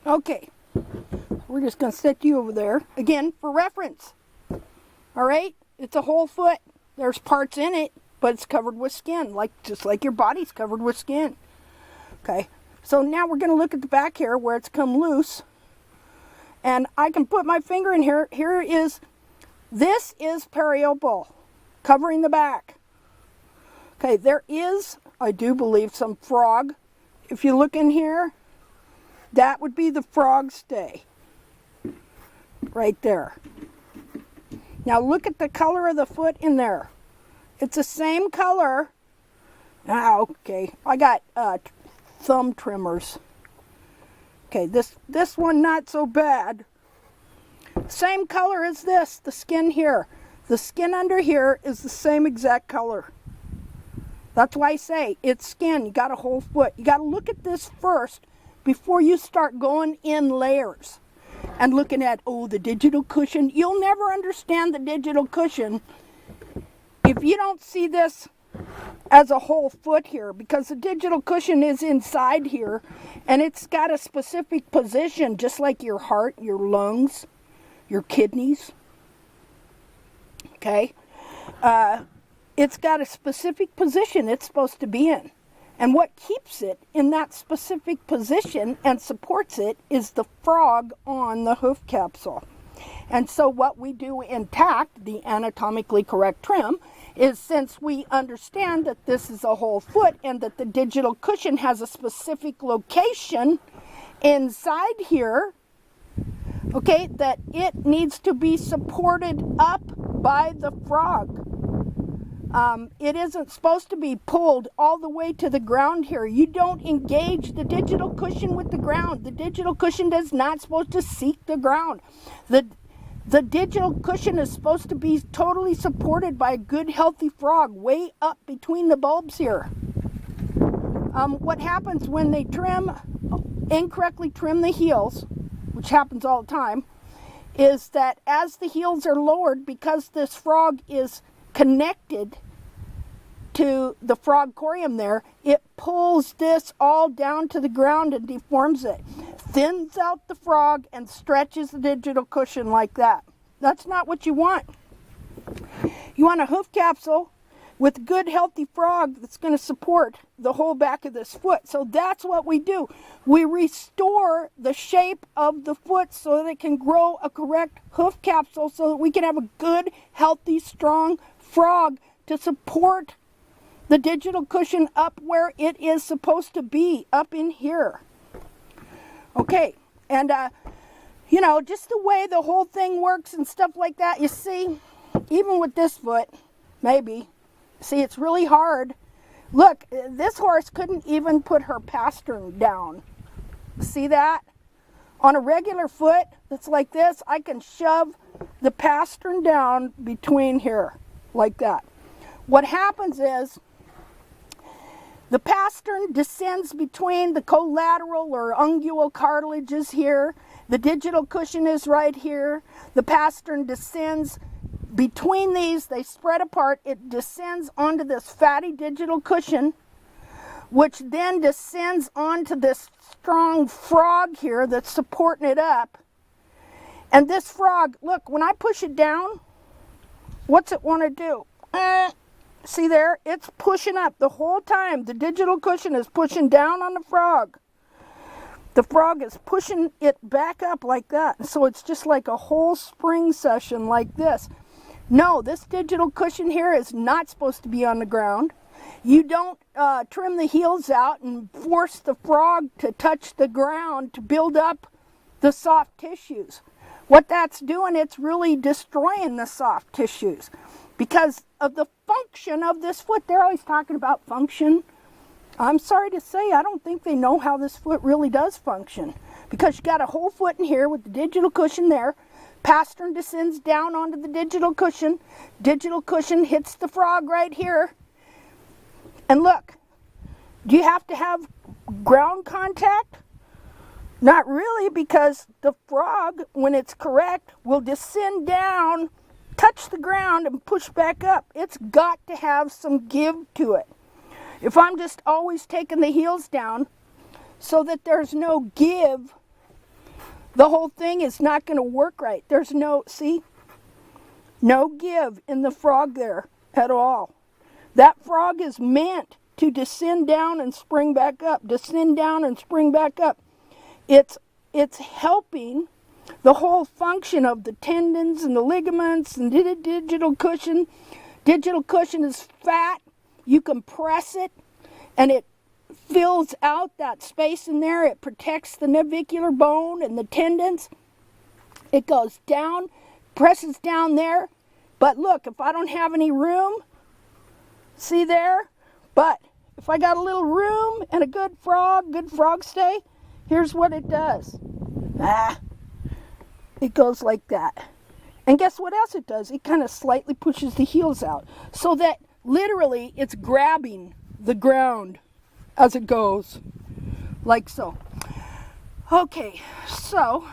Okay, we're just going to set you over there, again, for reference. All right, it's a whole foot. There's parts in it, but it's covered with skin, just like your body's covered with skin. Okay, so now we're going to look at the back here where it's come loose. And I can put my finger in here. This is periopal, covering the back. Okay, there is, I do believe, some frog. If you look in here, that would be the frog stay. Right there. Now look at the color of the foot in there. It's the same color. Okay, I got thumb trimmers. Okay, this one not so bad. Same color as this, the skin here. The skin under here is the same exact color. That's why I say it's skin. You got a whole foot. You got to look at this first before you start going in layers and looking at, oh, the digital cushion. You'll never understand the digital cushion if you don't see this as a whole foot here, because the digital cushion is inside here and it's got a specific position, just like your heart, your lungs, your kidneys. Okay, it's got a specific position it's supposed to be in, and what keeps it in that specific position and supports it is the frog on the hoof capsule. And so what we do in tact, the anatomically correct trim, is, since we understand that this is a whole foot and that the digital cushion has a specific location inside here, okay, that it needs to be supported up by the frog. It isn't supposed to be pulled all the way to the ground here. You don't engage the digital cushion with the ground. The digital cushion is not supposed to seek the ground. The digital cushion is supposed to be totally supported by a good, healthy frog way up between the bulbs here. What happens when they incorrectly trim the heels, which happens all the time, is that as the heels are lowered, because this frog is connected to the frog corium there, it pulls this all down to the ground and deforms it. Thins out the frog and stretches the digital cushion like that. That's not what you want. You want a hoof capsule with a good, healthy frog that's going to support the whole back of this foot. So that's what we do. We restore the shape of the foot so that it can grow a correct hoof capsule, so that we can have a good, healthy, strong frog to support the digital cushion up where it is supposed to be, up in here. Okay, and you know, just the way the whole thing works and stuff like that, you see, even with this foot, maybe, see, it's really hard. Look, this horse couldn't even put her pastern down. See that? On a regular foot that's like this, I can shove the pastern down between here, like that. What happens is, the pastern descends between the collateral or ungual cartilages here. The digital cushion is right here. The pastern descends between these. They spread apart. It descends onto this fatty digital cushion, which then descends onto this strong frog here that's supporting it up. And this frog, look, when I push it down, what's it want to do? See there? It's pushing up the whole time. The digital cushion is pushing down on the frog. The frog is pushing it back up like that. So it's just like a whole spring session like this. No, this digital cushion here is not supposed to be on the ground. You don't trim the heels out and force the frog to touch the ground to build up the soft tissues. What that's doing, it's really destroying the soft tissues because of the function of this foot. They're always talking about function. I'm sorry to say, I don't think they know how this foot really does function, because you got a whole foot in here with the digital cushion there. Pastern descends down onto the digital cushion. Digital cushion hits the frog right here. And look, do you have to have ground contact? Not really, because the frog, when it's correct, will descend down, touch the ground, and push back up. It's got to have some give to it. If I'm just always taking the heels down so that there's no give, the whole thing is not going to work right. There's no, see, no give in the frog there at all. That frog is meant to descend down and spring back up, descend down and spring back up. It's helping the whole function of the tendons and the ligaments and the digital cushion. Digital cushion is fat. You compress it and it fills out that space in there. It protects the navicular bone and the tendons. It goes down, presses down there. But look, if I don't have any room, see there? But if I got a little room and a good frog stay, here's what it does. It goes like that. And guess what else it does? It kind of slightly pushes the heels out so that literally it's grabbing the ground as it goes, like so. Okay, so